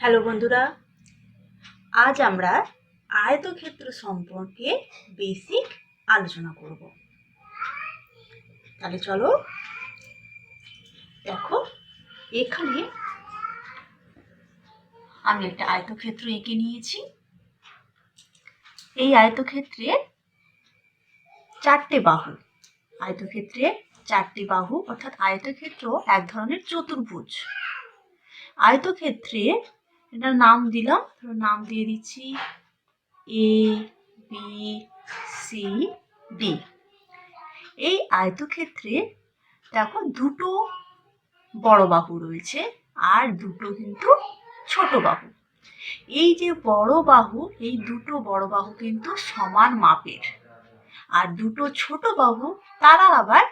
Hello বন্ধুরা, আজ আমরা আয়তক্ষেত্র সম্পর্কে বেসিক আলোচনা করব। তাহলে চলো দেখো, এখানে আমি একটা আয়তক্ষেত্র এঁকে নিয়েছি। এই আয়তক্ষেত্রে চারটে বাহু, আয়তক্ষেত্রে চারটি বাহু অর্থাৎ আয়তক্ষেত্র এক ধরনের চতুর্ভুজ। আয়তক্ষেত্রে এটার নাম দিলাম, নাম দিয়ে দিচ্ছি এ বি সি ডি। এই আয়তক্ষেত্রে দেখো দুটো বড় বাহু রয়েছে আর দুটো কিন্তু ছোট বাহু। এই যে বড় বাহু, এই দুটো বড় বাহু কিন্তু সমান মাপের, আর দুটো ছোট বাহু তারা আবার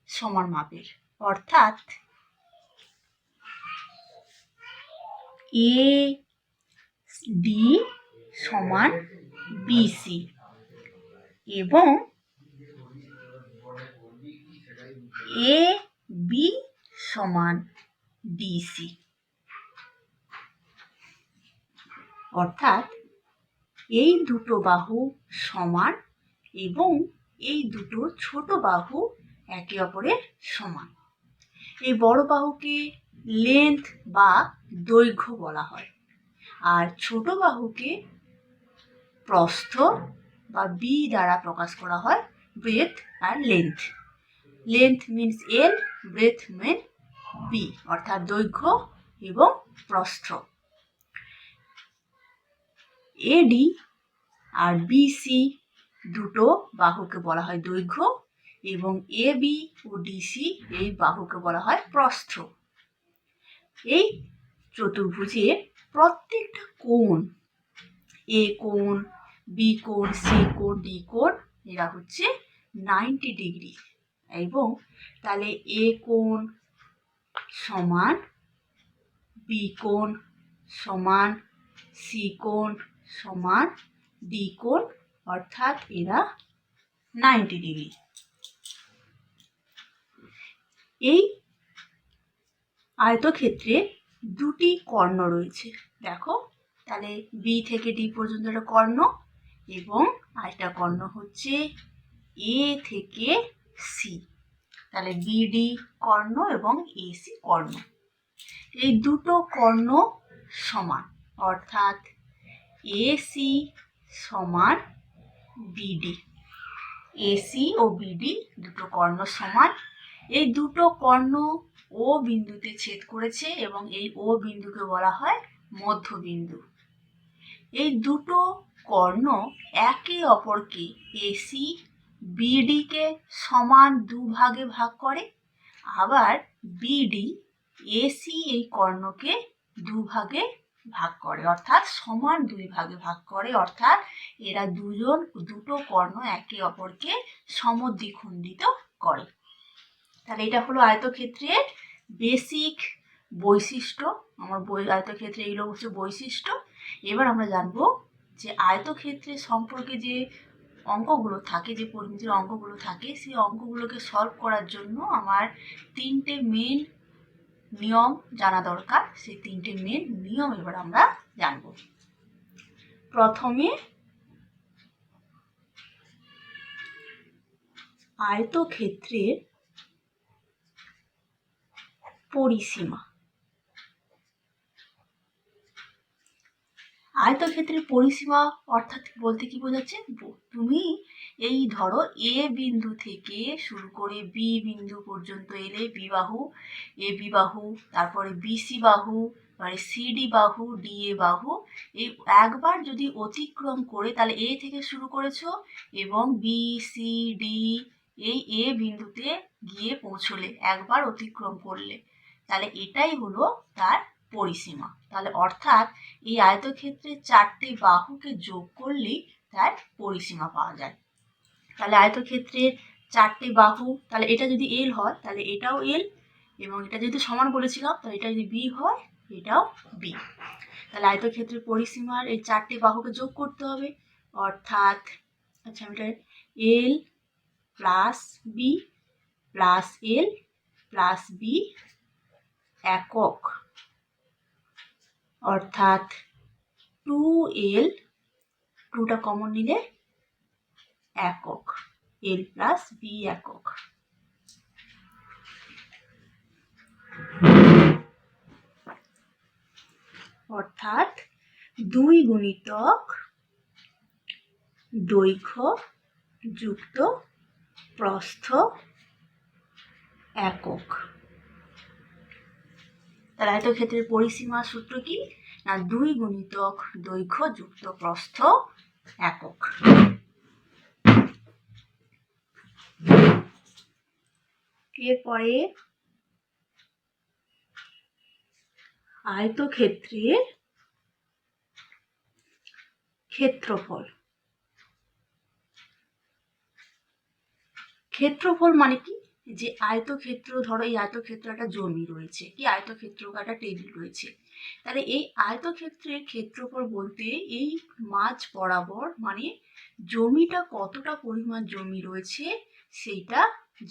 সমান মাপের। অর্থাৎ এ ডি সমান বিসি এবং এ বি সমান ডিসি। অর্থাৎ এই দুটো বাহু সমান এবং এই দুটো ছোট বাহু একে অপরের সমান। এই বড় বাহুকে লেন্থ বা দৈর্ঘ্য বলা হয়, আর ছোট বাহুকে প্রস্থ বা বি দ্বারা প্রকাশ করা হয়, ব্রেথ আর লেন্থ। লেন্থ মিনস এল, ব্রেথ মিন বি, অর্থাৎ দৈর্ঘ্য এবং প্রস্থ। এডি আর বিসি দুটো বাহুকে বলা হয় দৈর্ঘ্য এবং এ বি ও ডিসি এই বাহুকে বলা হয় প্রস্থ। এই চতুর্ভুজের প্রত্যেকটা কোণ, এ কোণ, বি কোণ, সি কোণ, ডি কোণ, এরা হচ্ছে 90 ডিগ্রি। এবং তাহলে এ কোণ সমান বি কোণ সমান সি কোণ সমান ডি কোণ, অর্থাৎ এরা 90 ডিগ্রি। এই আয়তক্ষেত্রে দুটি কর্ণ রয়েছে, দেখো। তাহলে বি থেকে ডি পর্যন্ত একটা কর্ণ এবং আরেকটা কর্ণ হচ্ছে এ থেকে সি। তাহলে বিডি কর্ণ এবং এসি কর্ণ। এই দুটো কর্ণ সমান, অর্থাৎ এসি সমান বিডি। এসি ও বিডি দুটো কর্ণ সমান। এই দুটো কর্ণ ও বিন্দুতে ছেদ করেছে এবং এই ও বিন্দুকে বলা হয় মধ্যবিন্দু। এই দুটো কর্ণ একে অপরকে, এসি বিডিকে সমান দুভাগে ভাগ করে, আবার বিডি এসি এই কর্ণকে দুভাগে ভাগ করে, অর্থাৎ সমান দুই ভাগে ভাগ করে। অর্থাৎ এরা দুটো কর্ণ একে অপরকে সমদ্বিখণ্ডিত করে। তাহলে এটা হলো আয়তক্ষেত্রের বেসিক বৈশিষ্ট্য। আমার আয়তক্ষেত্রে এগুলো হচ্ছে বৈশিষ্ট্য। এবার আমরা জানবো যে আয়তক্ষেত্রের সম্পর্কে যে অঙ্কগুলো থাকে, যে পরিমিতির অঙ্কগুলো থাকে, সেই অঙ্কগুলোকে সলভ করার জন্য আমার তিনটে মেন নিয়ম জানা দরকার। সেই তিনটে মেন নিয়ম এবার আমরা জানবো। প্রথমে আয়তক্ষেত্রের পরিসীমা। আয়তক্ষেত্রের পরিসীমা অর্থাৎ বলতে কি বোঝাচ্ছে, তুমি এই ধরো এ বিন্দু থেকে শুরু করে বি বিন্দু পর্যন্ত এলে, বি বাহু, এ বি বাহু, তারপরে বিসি বাহু, তারপরে সিডি বাহু, ডি এ বাহু, এই একবার যদি অতিক্রম করে, তাহলে এ থেকে শুরু করেছো এবং বি সি ডি এই এ বিন্দুতে গিয়ে পৌঁছলে, একবার অতিক্রম করলে, তাহলে এটাই হলো তার পরিসীমা। তাহলে অর্থাৎ এই আয়তক্ষেত্রের চারটি বাহুকে যোগ করলেই তার পরিসীমা পাওয়া যায়। তাহলে আয়তক্ষেত্রের চারটি বাহু, তাহলে এটা যদি এল হয় তাহলে এটাও এল, এবং এটা যেহেতু সমান বলেছিলাম তাহলে এটা যদি বি হয় এটাও বি। তাহলে আয়তক্ষেত্রের পরিসীমার এই চারটি বাহুকে যোগ করতে হবে। অর্থাৎ আচ্ছা, আমি এটা এল plus B plus L plus B একক, অর্থাৎ 2L, 2টা কমন নিলে একক, L প্লাস বি একক। অর্থাৎ 2 গুণিতক দৈর্ঘ্য যুক্ত প্রস্থ একক। তার আয়তক্ষেত্রের পরিসীমার সূত্র কি? না 2 গুণিতক দৈর্ঘ্য যুক্ত প্রস্থ একক। এরপরে আয়তক্ষেত্রের ক্ষেত্রফল। ক্ষেত্রফল মানে কি? যে আয়তক্ষেত্র, ধরো এই আয়তক্ষেত্র একটা জমি রয়েছে, কি আয়তক্ষেত্র একটা টেবিল রয়েছে, তাহলে এই আয়তক্ষেত্রের ক্ষেত্রফল বলতে এই মাঝ বরাবর মানে জমিটা কতটা পরিমাণ জমি রয়েছে সেইটা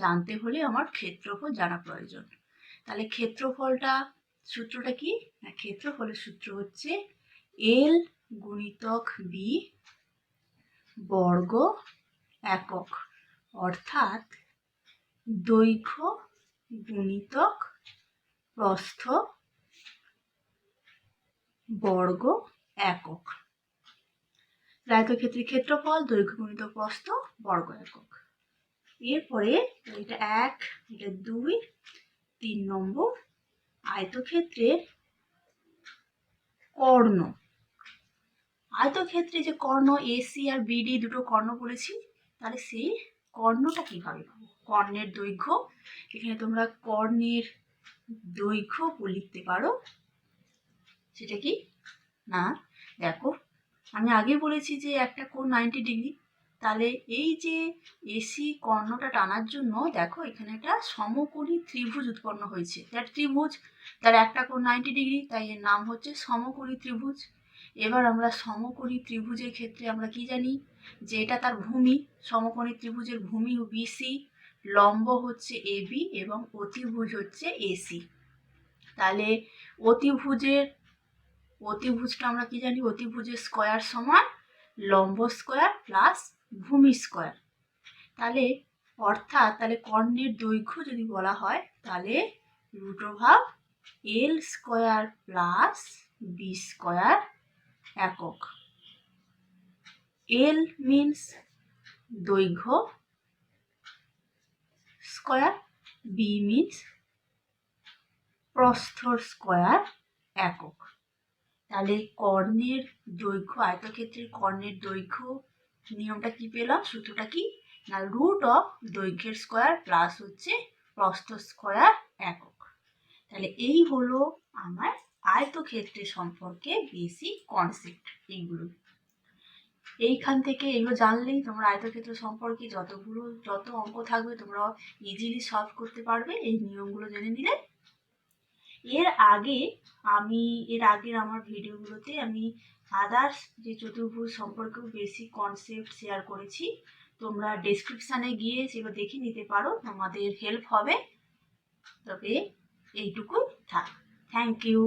জানতে হলে আমার ক্ষেত্রফল জানা প্রয়োজন। তাহলে ক্ষেত্রফলটা সূত্রটা কি? না ক্ষেত্রফলের সূত্র হচ্ছে L গুণিতক বি বর্গ একক, অর্থাৎ দৈর্ঘ্য গুণিতক প্রস্থ বর্গ একক। আয়তক্ষেত্রের ক্ষেত্রফল দৈর্ঘ্য গুণিতক প্রস্থ বর্গ একক। এরপরে এটা 1, এটা 2, 3 নম্বর আয়তক্ষেত্রের কর্ণ। আয়তক্ষেত্রে যে কর্ণ এসি আর বিডি দুটো কর্ণ বলেছি, তাহলে সেই কর্ণটা কিভাবে পাবো? কর্ণের দৈর্ঘ্য, এখানে তোমরা কর্ণের দৈর্ঘ্য লিখতে পারো। সেটা কি? না দেখো, আমি আগে বলেছি যে একটা কোণ 90 ডিগ্রি, তাহলে এই যে এসি কর্ণটা টানার জন্য দেখো এখানে একটা সমকোণী ত্রিভুজ উৎপন্ন হয়েছে। তার ত্রিভুজ, তার একটা কোণ 90 ডিগ্রি, তাই এর নাম হচ্ছে সমকোণী ত্রিভুজ। এবার আমরা সমকোণী ত্রিভুজের ক্ষেত্রে আমরা কি জানি? যে এটা তার ভূমি, সমকোণী ত্রিভুজের ভূমি বিসি, লম্ব হচ্ছে এবি এবং অতিভুজ হচ্ছে এসি। তাহলে অতিভুজটা আমরা কি জানি? অতিভুজের স্কয়ার সমান লম্ব স্কয়ার প্লাস ভূমি স্কয়ার। তাহলে অর্থাৎ তাহলে কর্ণের দৈর্ঘ্য যদি বলা হয় তাহলে √L square plus b square একক। L মিন্স দৈর্ঘ্য স্কয়ার, বি মিন্স প্রস্থর স্কয়ার একক। তাহলে কর্ণের দৈর্ঘ্য, আয়তক্ষেত্রের কর্ণের দৈর্ঘ্য নিয়মটা কি পেলাম? সূত্রটা কি? না দৈর্ঘ্যের স্কয়ার প্লাস হচ্ছে প্রস্থ স্কয়ার একক। তাহলে এই হলো আমার আয়তক্ষেত্রের সম্পর্কে বেসিক কনসেপ্ট। এইখান থেকে এগুলো জানলেই তোমরা আয়তক্ষেত্র সম্পর্কে যত অঙ্ক থাকবে তোমরা ইজিলি সলভ করতে পারবে এই নিয়মগুলো জেনে নিলে। এর আগের আমার ভিডিওগুলোতে আমি আদার্স যে চতুর্ভুজ সম্পর্কেও বেসিক কনসেপ্ট শেয়ার করেছি, তোমরা ডেসক্রিপশানে গিয়ে সেগুলো দেখে নিতে পারো, তোমাদের হেল্প হবে। তবে এইটুকুই থাক। Thank you.